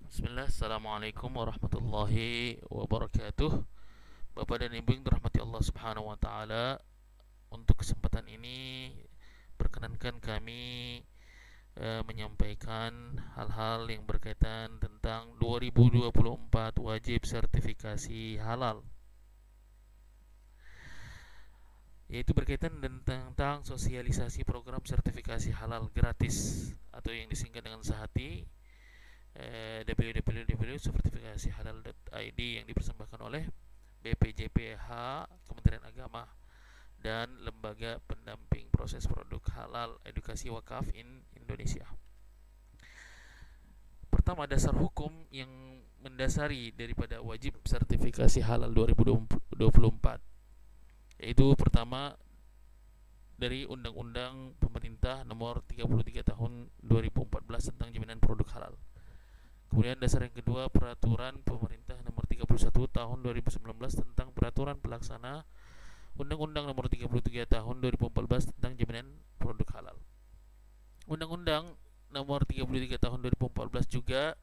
Bismillah, Assalamualaikum warahmatullahi wabarakatuh. Bapak dan Ibu yang dirahmati Allah Subhanahu wa taala, untuk kesempatan ini perkenankan kami menyampaikan hal-hal yang berkaitan tentang 2024 wajib sertifikasi halal, yaitu berkaitan tentang sosialisasi program sertifikasi halal gratis atau yang disingkat dengan Sahati, www.sertifikasihalal.id, yang dipersembahkan oleh BPJPH, Kementerian Agama, dan Lembaga Pendamping Proses Produk Halal Edukasi Wakaf Indonesia. Pertama, dasar hukum yang mendasari daripada wajib sertifikasi halal 2024, yaitu pertama dari Undang-Undang Pemerintah Nomor 33 Tahun 2014 tentang Jaminan Produk Halal. Kemudian dasar yang kedua, Peraturan Pemerintah Nomor 31 Tahun 2019 tentang Peraturan Pelaksana Undang-Undang Nomor 33 Tahun 2014 tentang Jaminan Produk Halal. Undang-Undang Nomor 33 Tahun 2014 juga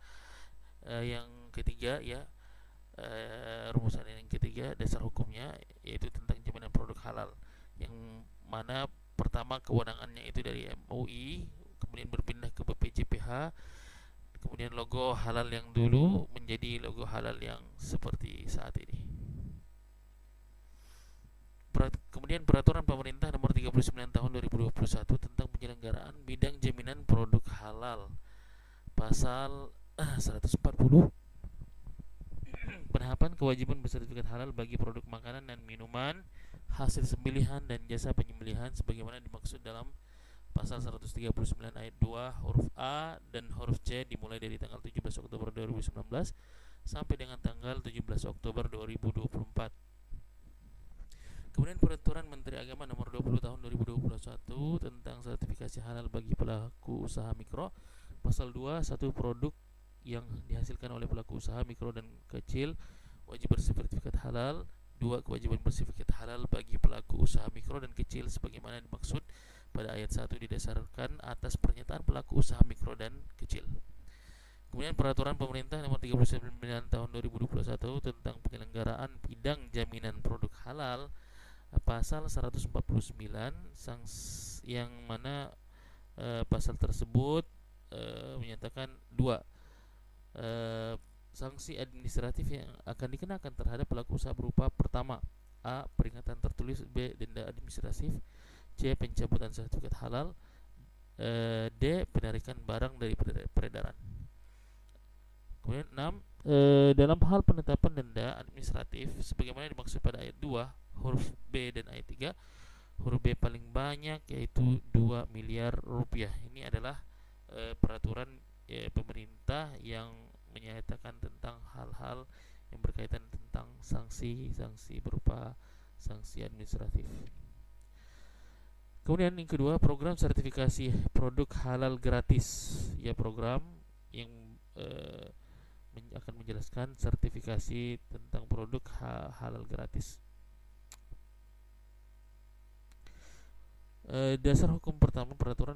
yang ketiga, ya, rumusan yang ketiga dasar hukumnya, yaitu tentang jaminan produk halal, yang mana pertama kewenangannya itu dari MUI, kemudian berpindah ke BPJPH, kemudian logo halal yang dulu menjadi logo halal yang seperti saat ini. Kemudian Peraturan Pemerintah Nomor 39 Tahun 2021 tentang penyelenggaraan bidang jaminan produk halal, pasal 140, penerapan kewajiban bersertifikat halal bagi produk makanan dan minuman, hasil sembelihan dan jasa penyembelihan sebagaimana dimaksud dalam pasal 139 ayat 2 huruf A dan huruf C, dimulai dari tanggal 17 Oktober 2019 sampai dengan tanggal 17 Oktober 2024. Kemudian Peraturan Menteri Agama Nomor 20 Tahun 2021 tentang sertifikasi halal bagi pelaku usaha mikro, pasal 2, satu produk yang dihasilkan oleh pelaku usaha mikro dan kecil wajib bersertifikat halal. 2, kewajiban bersertifikat halal bagi pelaku usaha mikro dan kecil sebagaimana dimaksud pada ayat 1 didasarkan atas pernyataan pelaku usaha mikro dan kecil. Kemudian Peraturan Pemerintah Nomor 39 Tahun 2021 tentang penyelenggaraan bidang jaminan produk halal, pasal 149, yang mana pasal tersebut menyatakan dua, sanksi administratif yang akan dikenakan terhadap pelaku usaha berupa pertama, A, peringatan tertulis, B, denda administratif, C, pencabutan sertifikat halal, D, penarikan barang dari peredaran. Kemudian 6, dalam hal penetapan denda administratif sebagaimana dimaksud pada ayat 2 huruf B dan ayat 3 huruf B paling banyak, yaitu 2 miliar rupiah. Ini adalah peraturan pemerintah yang menyatakan tentang hal-hal yang berkaitan tentang sanksi-sanksi berupa sanksi administratif. Kemudian yang kedua, program sertifikasi produk halal gratis, ya, program yang akan menjelaskan sertifikasi tentang produk halal gratis. Dasar hukum pertama, Peraturan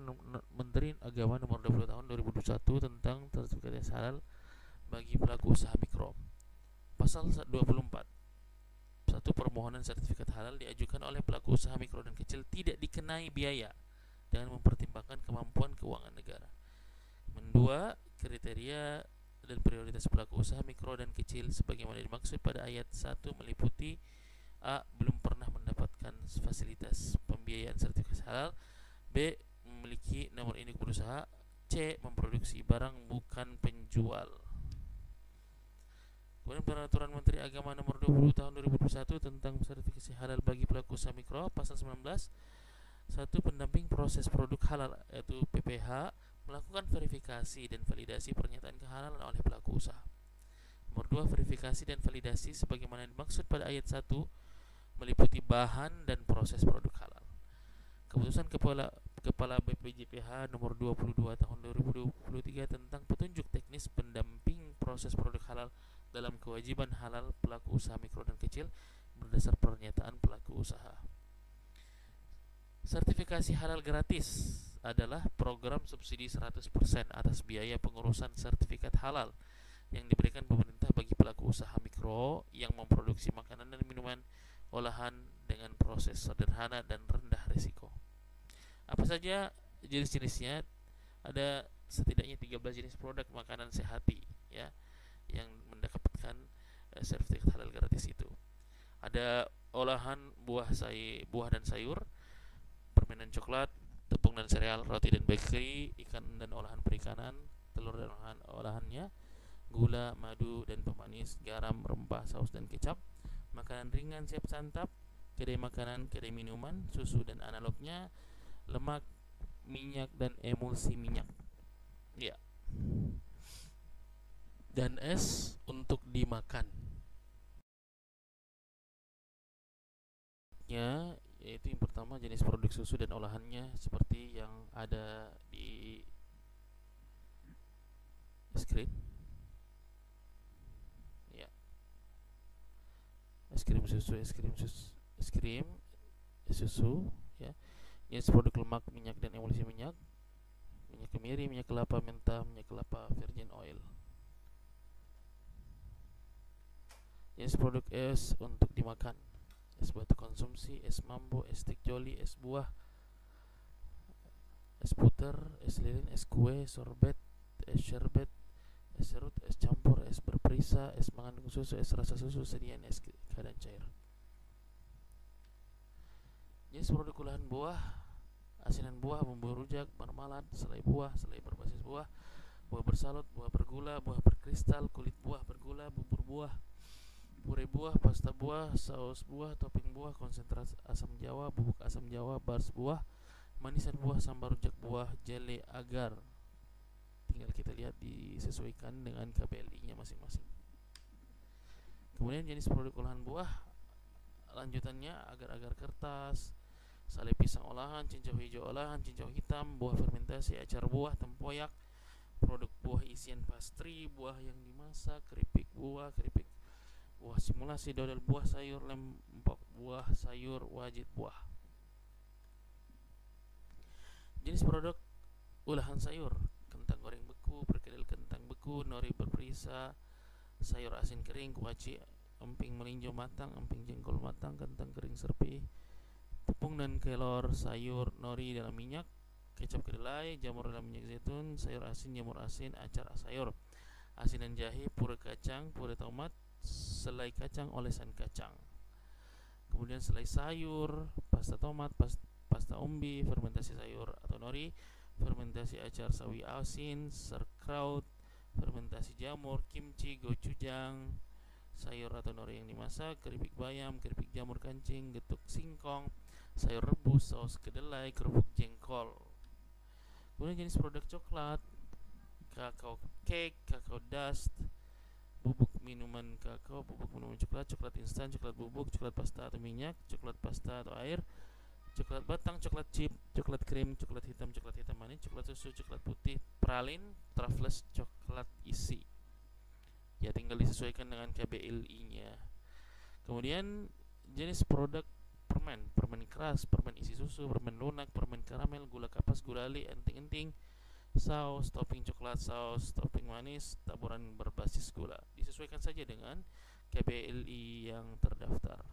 Menteri Agama Nomor 20 Tahun 2021 tentang sertifikasi halal bagi pelaku usaha mikro, pasal 24. Satu, permohonan sertifikat halal diajukan oleh pelaku usaha mikro dan kecil tidak dikenai biaya dengan mempertimbangkan kemampuan keuangan negara. Kedua, kriteria dan prioritas pelaku usaha mikro dan kecil sebagaimana dimaksud pada ayat 1 meliputi A, belum pernah mendapatkan fasilitas pembiayaan sertifikasi halal, B, memiliki nomor induk berusaha, C, memproduksi barang bukan penjual. Kemudian Peraturan Menteri Agama Nomor 20 Tahun 2021 tentang sertifikasi halal bagi pelaku usaha mikro, pasal 19. Satu, pendamping proses produk halal, yaitu PPH, melakukan verifikasi dan validasi pernyataan kehalalan oleh pelaku usaha. Nomor 2, verifikasi dan validasi sebagaimana dimaksud pada ayat 1 meliputi bahan dan proses produk halal. Keputusan Kepala BPJPH Nomor 22 Tahun 2023 tentang petunjuk teknis pendamping proses produk halal dalam kewajiban halal pelaku usaha mikro dan kecil berdasar pernyataan pelaku usaha. Sertifikasi halal gratis adalah program subsidi 100% atas biaya pengurusan sertifikat halal yang diberikan pemerintah bagi pelaku usaha mikro yang memproduksi makanan dan minuman olahan dengan proses sederhana dan rendah risiko. Apa saja jenis-jenisnya? Ada setidaknya 13 jenis produk makanan sehati ya yang mendapatkan sertifikat halal gratis itu. Ada olahan buah dan sayur, permainan coklat, tepung dan sereal, roti dan bakery, ikan dan olahan perikanan, telur dan olahannya, gula, madu dan pemanis, garam, rempah, saus dan kecap, makanan ringan siap santap, kedai makanan, kedai minuman, susu dan analognya, lemak, minyak dan emulsi minyak. Ya. Dan es untuk dimakan. Yaitu yang pertama jenis produk susu dan olahannya seperti yang ada di screen. Ya. Es krim susu ya. Jenis produk lemak, minyak dan emulsi minyak, minyak kemiri, minyak kelapa mentah, minyak kelapa virgin oil. Jenis produk es untuk dimakan: es batu konsumsi, es mambo, es stik joli, es buah, es puter, es lilin, es kue, sorbet, es sherbet, es serut, es campur, es berperisa, es mengandung susu, es rasa susu, sediaan es keadaan cair. Jenis produk olahan buah: asinan buah, bumbu rujak, marmalad, selai buah, selai berbasis buah, buah bersalut, buah bergula, buah berkristal, kulit buah bergula, bubur buah, puree buah, pasta buah, saus buah, topping buah, konsentrat asam jawa, bubuk asam jawa, bars buah, manisan buah, sambar rujak buah, jele agar. Tinggal kita lihat disesuaikan dengan KBLI-nya masing-masing. Kemudian jenis produk olahan buah lanjutannya: agar-agar kertas, sale pisang olahan, cincau hijau olahan, cincau hitam, buah fermentasi, acar buah, tempoyak, produk buah isian pastry, buah yang dimasak, keripik buah simulasi, dodol buah, sayur, lempok buah, sayur, wajit buah. Jenis produk olahan sayur: kentang goreng beku, perkedel kentang beku, nori berperisa, sayur asin kering, kuaci, emping melinjo matang, emping jengkol matang, kentang kering serpi, tepung dan kelor, sayur, nori dalam minyak, kecap kedelai, jamur dalam minyak zaitun, sayur asin, jamur asin, acar sayur, asinan jahe, puree kacang, puree tomat, selai kacang, olesan kacang. Kemudian selai sayur, pasta tomat, pasta umbi, fermentasi sayur atau nori, fermentasi acar sawi asin, sauerkraut, fermentasi jamur, kimchi, gochujang, sayur atau nori yang dimasak, keripik bayam, keripik jamur kancing, getuk singkong, sayur rebus, saus kedelai, kerupuk jengkol. Kemudian jenis produk coklat: kakao cake, kakao dust, bubuk minuman kakao, bubuk minuman coklat, coklat instan, coklat bubuk, coklat pasta atau minyak, coklat pasta atau air, coklat batang, coklat chip, coklat krim, coklat hitam manis, coklat susu, coklat putih, pralin, truffles, coklat isi. Ya, tinggal disesuaikan dengan KBLI-nya. Kemudian jenis produk permen keras, permen isi susu, permen lunak, permen karamel, gula kapas, gulali, enting-enting, saus, topping coklat, saus, topping manis, taburan berbasis gula. Disesuaikan saja dengan KBLI yang terdaftar.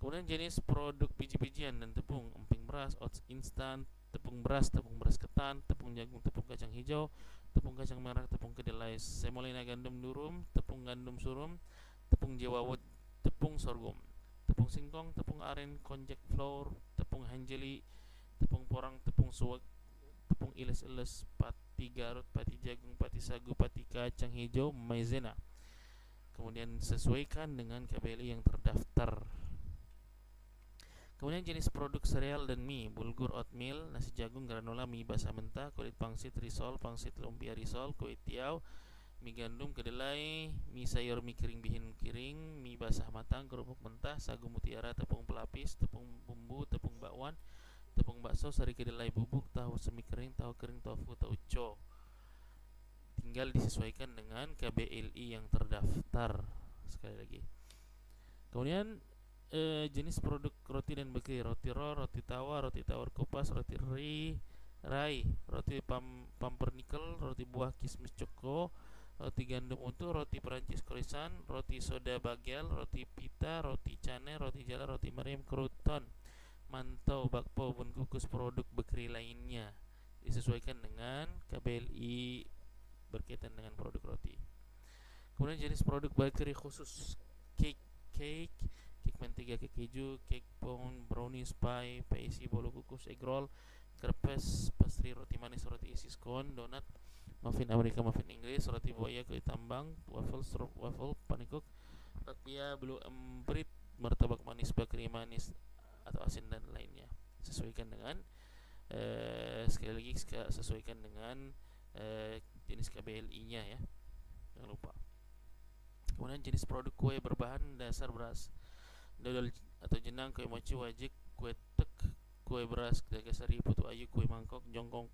Kemudian jenis produk biji-bijian dan tepung: emping beras, oats instan, tepung beras ketan, tepung jagung, tepung kacang hijau, tepung kacang merah, tepung kedelai, semolina gandum durum, tepung gandum surum, tepung jewawut, tepung sorghum, tepung singkong, tepung aren, konjac flour, tepung hanjeli, tepung porang, tepung suwak, tepung iles-iles, pati garut, pati jagung, pati sagu, pati kacang hijau, maizena. Kemudian sesuaikan dengan KBLI yang terdaftar. Kemudian jenis produk sereal dan mie: bulgur oatmeal, nasi jagung, granola, mie basah mentah, kulit pangsit risol, pangsit lumpia risol, kue tiaw, mie gandum kedelai, mie sayur, mie kering bihin kering, mie basah matang, kerupuk mentah, sagu mutiara, tepung pelapis, tepung bumbu, tepung bakwan, tepung bakso, sari kedelai bubuk, tahu semi kering, tahu kering, tofu, tauco. Tinggal disesuaikan dengan KBLI yang terdaftar. Sekali lagi. Kemudian jenis produk roti dan bakery: roti roll, roti tawar kupas, roti rai, roti pumpernickel, roti buah, kismis, coko, Roti gandum utuh, roti Perancis croissant, roti soda bagel, roti pita, roti cane, roti jala, roti meriam, kruton, mantau, bakpao, bun kukus, produk bakery lainnya. Disesuaikan dengan KBLI berkaitan dengan produk roti. Kemudian jenis produk bakery khusus: cake, cake mentega, cake keju, cake pound, brownies, pie, PIC, bolu kukus, egg roll, krepes, pastry, roti manis, roti isi scone, donat, muffin Amerika, muffin Inggris, roti buaya, kue tambang, waffle, strop waffle, panikuk, bakpia, blue embrit, martabak manis, bakery manis atau asin dan lainnya. Sesuaikan dengan sekali lagi sesuaikan dengan jenis KBLI-nya ya. Jangan lupa. Kemudian jenis produk kue berbahan dasar beras: dodol atau jenang, kue mochi, wajik, kue tek, kue beras, dagasari, putu ayu, kue mangkok, jongkong,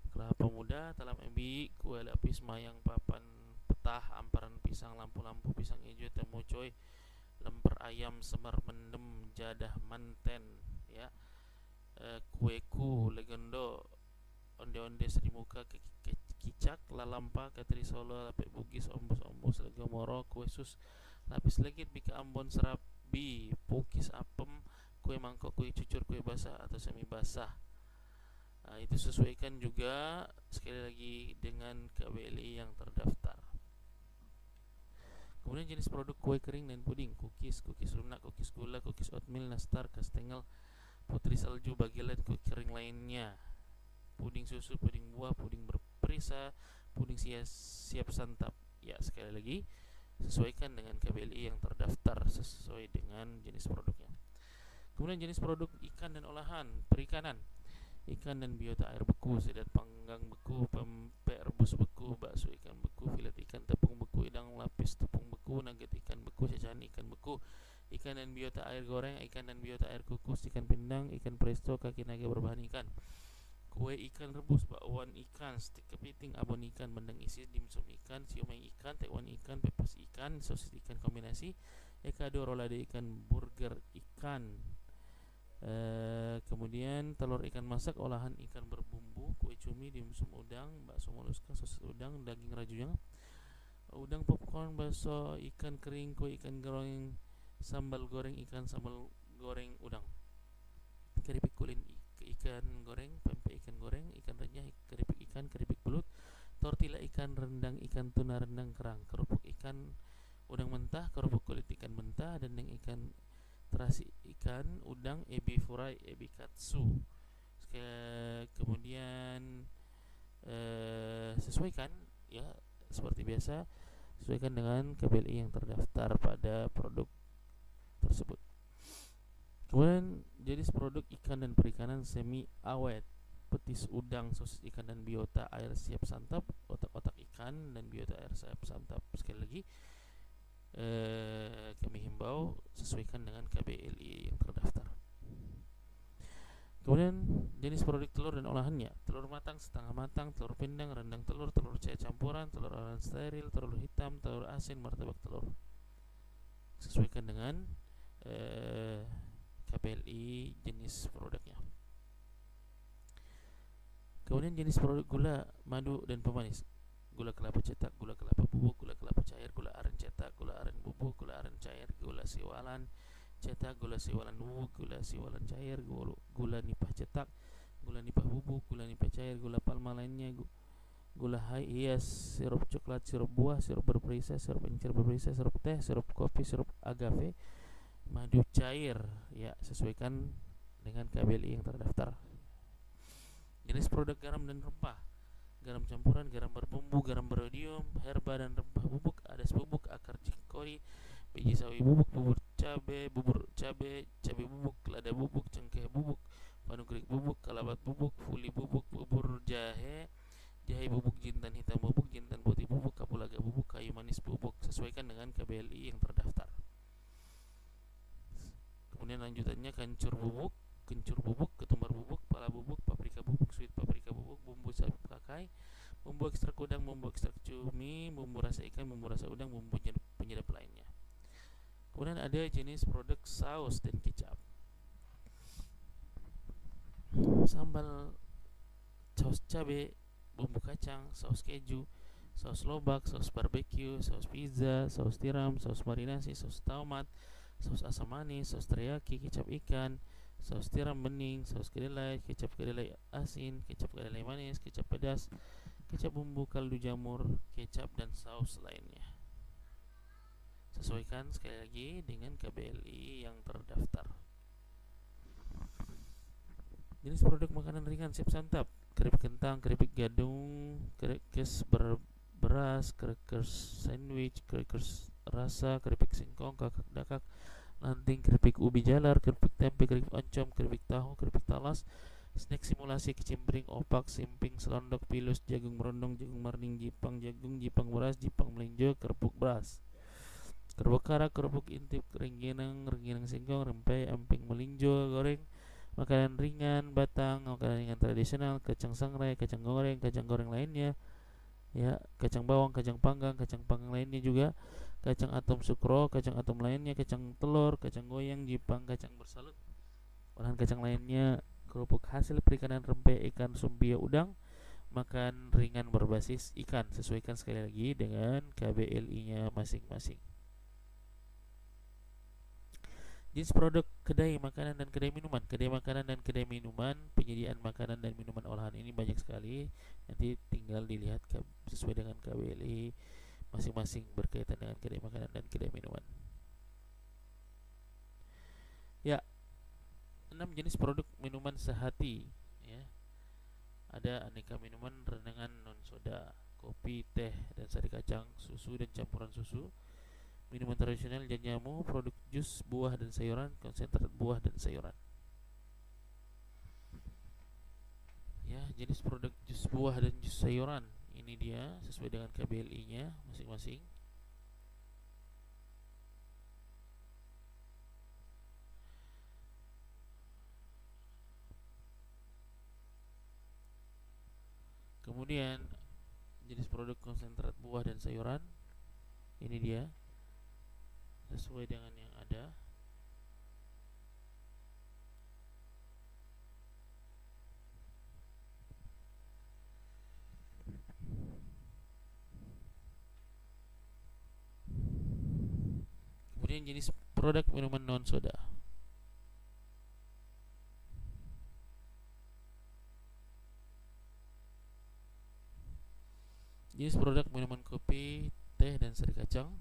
kelapa muda, talam ebi, kue lapis, mayang, papan, petah, amparan pisang, lampu-lampu, pisang hijau, temu coy, lemper ayam, semar mendem, jadah manten ya, kueku, legendo, onde-onde, serimuka, kicak, lalampa, katri solo, lapek bugis, ombus, lego moro, kue sus, lapis legit, bika ambon, serabi, pukis apem, kue mangkok, kue cucur, kue basah atau semi basah. Nah, itu sesuaikan juga sekali lagi dengan KBLI yang terdaftar. Kemudian jenis produk kue kering dan puding: cookies lunak, cookies gula, cookies oatmeal, nastar, kastengel, putri salju, bagelan, kue kering lainnya, puding susu, puding buah, puding berperisa, puding siap santap. Ya, sekali lagi sesuaikan dengan KBLI yang terdaftar sesuai dengan jenis produknya. Kemudian jenis produk ikan dan olahan perikanan: ikan dan biota air beku, sidap panggang beku, pempek rebus beku, bakso ikan beku, filet ikan, tepung beku, idang lapis tepung beku, nugget ikan beku, cacahan ikan beku, ikan dan biota air goreng, ikan dan biota air kukus, ikan pindang, ikan presto, kaki naga berbahan ikan, kue ikan rebus, bakwan ikan, stik kepiting, abon ikan, bandeng isi, dimsum ikan, siomay ikan, tekwan ikan, pepes ikan, sosis ikan kombinasi, ekado, rolade ikan, burger ikan. Kemudian telur ikan masak, olahan ikan berbumbu, kue cumi, dimsum udang, bakso moluska, sosis udang, daging rajuyang, udang popcorn, bakso ikan kering, kue ikan goreng, sambal goreng ikan, sambal goreng udang, keripik kulin ikan goreng, pempek ikan goreng, ikan renyah, keripik ikan, keripik belut, tortilla ikan, rendang ikan, tuna, rendang kerang, kerupuk ikan, udang mentah, kerupuk kulit ikan mentah, dendeng ikan, terasi ikan, udang, ebi furai, ebi katsu. Kemudian sesuaikan ya, seperti biasa sesuaikan dengan KBLI yang terdaftar pada produk tersebut. Kemudian jenis produk ikan dan perikanan semi awet: petis udang, sosis ikan dan biota air siap santap, otak-otak ikan dan biota air siap santap. Sekali lagi kami himbau sesuaikan dengan KBLI yang terdaftar. Kemudian jenis produk telur dan olahannya: telur matang, setengah matang, telur pindang, rendang telur, telur cair campuran, telur olahan steril, telur hitam, telur asin, martabak telur. Sesuaikan dengan KBLI jenis produknya. Kemudian jenis produk gula, madu dan pemanis: gula kelapa cetak, gula kelapa bubuk, gula kelapa cair, gula aren cetak, gula aren bubuk, gula aren cair, gula siwalan cetak, gula siwalan bubuk, gula siwalan cair, gula nipah cetak, gula nipah bubuk, gula nipah cair, gula palma lainnya, gula hias, sirup coklat, sirup buah, sirup berperisa, sirup encer berperisa, sirup teh, sirup kopi, sirup agave, madu cair. Ya, sesuaikan dengan KBLI yang terdaftar. Jenis produk garam dan rempah: garam campuran, garam berbumbu, garam berodium, herba dan rempah bubuk, adas bubuk, akar cikori, biji sawi bubuk, bubur cabe bubuk, lada bubuk, cengkeh bubuk, panukrik bubuk, kalabat bubuk, fuli bubuk, bubur jahe bubuk, jintan hitam bubuk, jintan putih bubuk, kapulaga bubuk, kayu manis bubuk. Sesuaikan dengan KBLI yang terdaftar. Kemudian lanjutannya kencur bubuk, ketumbar bubuk, pala bubuk, paprika bubuk, sweet paprika bubuk, bumbu sapi pakai, bumbu ekstrak udang, bumbu ekstrak cumi, bumbu rasa ikan, bumbu rasa udang, bumbu penyedap lainnya. Kemudian ada jenis produk saus dan kecap: sambal, saus cabai, bumbu kacang, saus keju, saus lobak, saus barbecue, saus pizza, saus tiram, saus marinasi, saus tomat, saus asam manis, saus teriyaki, kecap ikan, saus tiram bening, saus kedelai, kecap kedelai asin, kecap kedelai manis, kecap pedas, kecap bumbu kaldu jamur, kecap dan saus lainnya. Sesuaikan sekali lagi dengan KBLI yang terdaftar. Jenis produk makanan ringan siap santap: keripik kentang, keripik gadung, crackers beras, crackers sandwich, crackers rasa, keripik singkong, kakak dakak, lanting, keripik ubi jalar, keripik tempe, keripik oncom, keripik tahu, keripik talas, snack simulasi, kicimpring, opak, simping, selondok, pilus, jagung merondong, jagung marning, jipang jagung, jipang beras, jipang melinjo, kerupuk beras, kerupuk karak, kerupuk intip, rengginang, rengginang singkong, rempey, emping melinjo goreng, makanan ringan batang, makanan ringan tradisional, kacang sangrai, kacang goreng lainnya, ya, kacang bawang, kacang panggang lainnya juga, kacang atom sukro, kacang atom lainnya, kacang telur, kacang goyang, jipang, kacang bersalut, olahan kacang lainnya, kerupuk hasil perikanan, rempey, ikan, sumpia, udang, makan ringan berbasis ikan. Sesuaikan sekali lagi dengan KBLI-nya masing-masing. Jenis produk kedai makanan dan kedai minuman. Kedai makanan dan kedai minuman, penyediaan makanan dan minuman olahan ini banyak sekali. Nanti tinggal dilihat sesuai dengan KBLI masing-masing berkaitan dengan kedai makanan dan kedai minuman. Ya, 6 jenis produk minuman sehati, ya. Ada aneka minuman renangan non soda, kopi, teh dan sari kacang, susu dan campuran susu, minuman tradisional dan jamu, produk jus buah dan sayuran, konsentrat buah dan sayuran. Ya, jenis produk jus buah dan jus sayuran ini dia sesuai dengan KBLI-nya masing-masing. Kemudian jenis produk konsentrat buah dan sayuran ini dia sesuai dengan yang ada. Kemudian jenis produk minuman non soda. Jenis produk minuman kopi, teh dan sari kacang.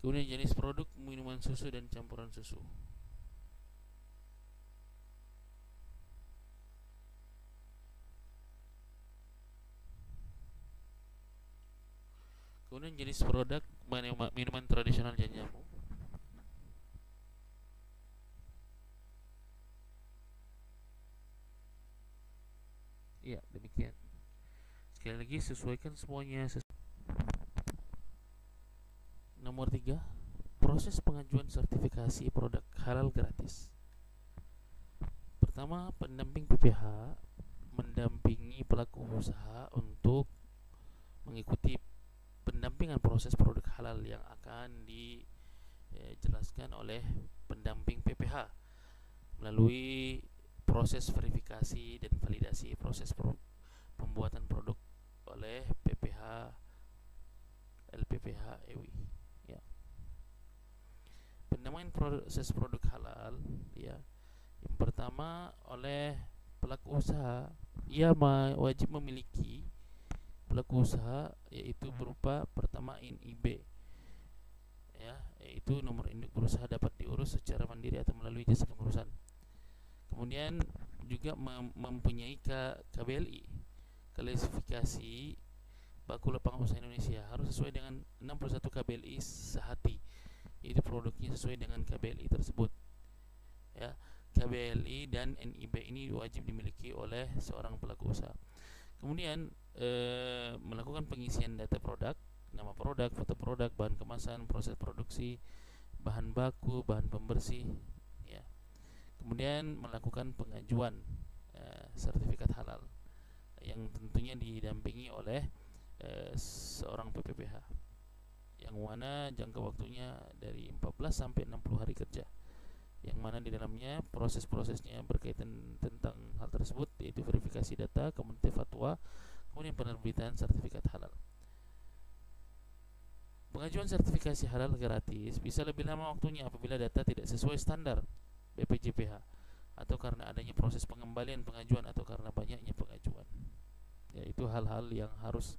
Kemudian jenis produk minuman susu dan campuran susu. Kemudian jenis produk minuman tradisional dan jamu. Iya, demikian. Sekali lagi sesuaikan semuanya. Nomor 3, proses pengajuan sertifikasi produk halal gratis. Pertama, pendamping PPH mendampingi pelaku usaha untuk mengikuti pendampingan proses produk halal yang akan dijelaskan oleh pendamping PPH melalui proses verifikasi dan validasi proses pembuatan produk oleh PPH LPPH EWI, ya. Pendampingan proses produk halal, ya. Yang pertama, oleh pelaku usaha, ia wajib memiliki pelaku usaha, yaitu berupa pertama NIB, ya, yaitu nomor induk berusaha dapat diurus secara mandiri atau melalui jasa pengurusan. Kemudian juga mempunyai KBLI, klasifikasi baku lapangan usaha Indonesia, harus sesuai dengan 61 KBLI sehati, yaitu produknya sesuai dengan KBLI tersebut, ya. KBLI dan NIB ini wajib dimiliki oleh seorang pelaku usaha. Kemudian melakukan pengisian data produk, nama produk, foto produk, bahan kemasan, proses produksi, bahan baku, bahan pembersih, ya. Kemudian melakukan pengajuan sertifikat halal yang tentunya didampingi oleh seorang PPPH, yang mana jangka waktunya dari 14 sampai 60 hari kerja. yang mana di dalamnya proses-prosesnya berkaitan tentang hal tersebut, yaitu verifikasi data, kemudian fatwa, kemudian penerbitan sertifikat halal. Pengajuan sertifikasi halal gratis bisa lebih lama waktunya apabila data tidak sesuai standar BPJPH, atau karena adanya proses pengembalian pengajuan, atau karena banyaknya pengajuan. Ya, itu hal-hal yang harus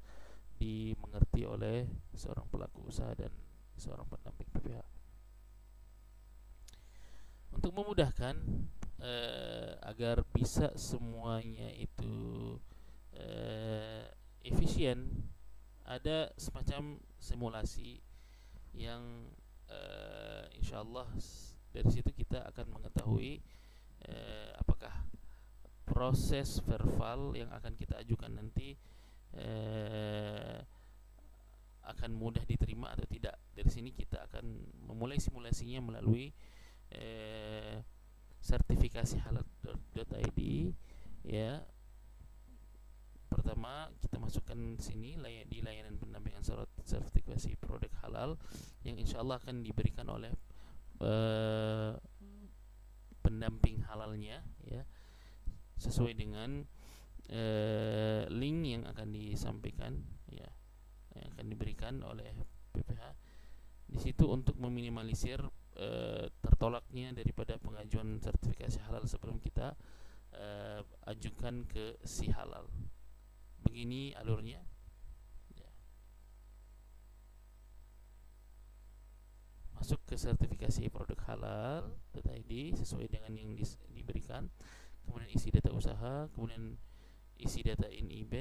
dimengerti oleh seorang pelaku usaha dan seorang pendamping PPH. Untuk memudahkan agar bisa semuanya itu efisien, ada semacam simulasi yang insyaallah dari situ kita akan mengetahui apakah proses verbal yang akan kita ajukan nanti akan mudah diterima atau tidak. Dari sini kita akan memulai simulasinya melalui sertifikasi halal.id, ya. Pertama kita masukkan sini di layanan pendampingan sertifikasi produk halal yang insyaallah akan diberikan oleh pendamping halalnya, ya, sesuai dengan link yang akan disampaikan, ya, yang akan diberikan oleh PPH di situ untuk meminimalisir tertolaknya daripada pengajuan sertifikasi halal sebelum kita ajukan ke si halal. Begini alurnya, ya. Masuk ke sertifikasi produk halal.id sesuai dengan yang diberikan, kemudian isi data usaha, kemudian isi data NIB,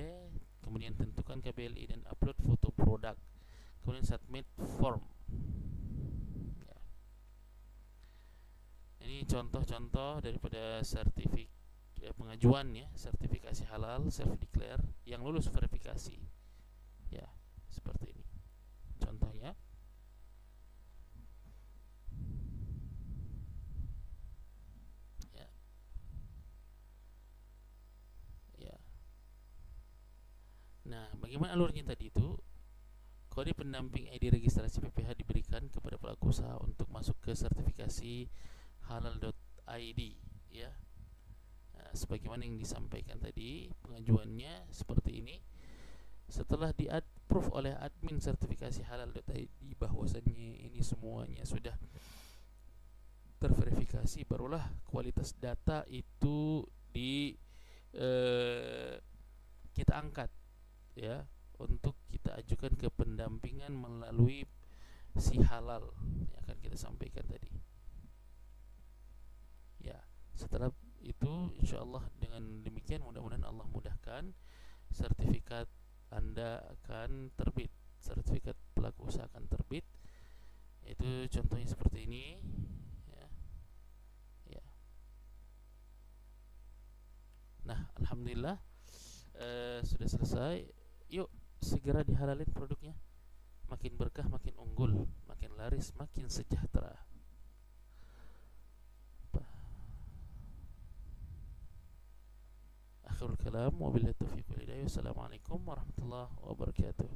kemudian tentukan KBLI dan upload foto produk, kemudian submit form. Ya. Ini contoh-contoh daripada pengajuan, ya, sertifikasi halal self declare yang lulus verifikasi, ya, seperti ini contohnya. Ya, ya. Nah, bagaimana alurnya tadi itu? Kode pendamping ID registrasi PPH diberikan kepada pelaku usaha untuk masuk ke sertifikasi halal.id, ya. Nah, sebagaimana yang disampaikan tadi, pengajuannya seperti ini. Setelah di-approve oleh admin sertifikasi halal.id bahwasannya ini semuanya sudah terverifikasi, barulah kualitas data itu kita angkat, ya, untuk kita ajukan ke pendampingan melalui si halal yang akan kita sampaikan tadi. Ya, setelah itu insyaallah dengan demikian mudah-mudahan Allah mudahkan, sertifikat Anda akan terbit, sertifikat pelaku usaha akan terbit. Itu contohnya seperti ini, ya. Ya. Nah, alhamdulillah sudah selesai. Yuk segera dihalalin produknya. Makin berkah, makin unggul, makin laris, makin sejahtera. Akhirul kalam, wabillahi taufiq wal hidayah. Wassalamualaikum warahmatullahi wabarakatuh.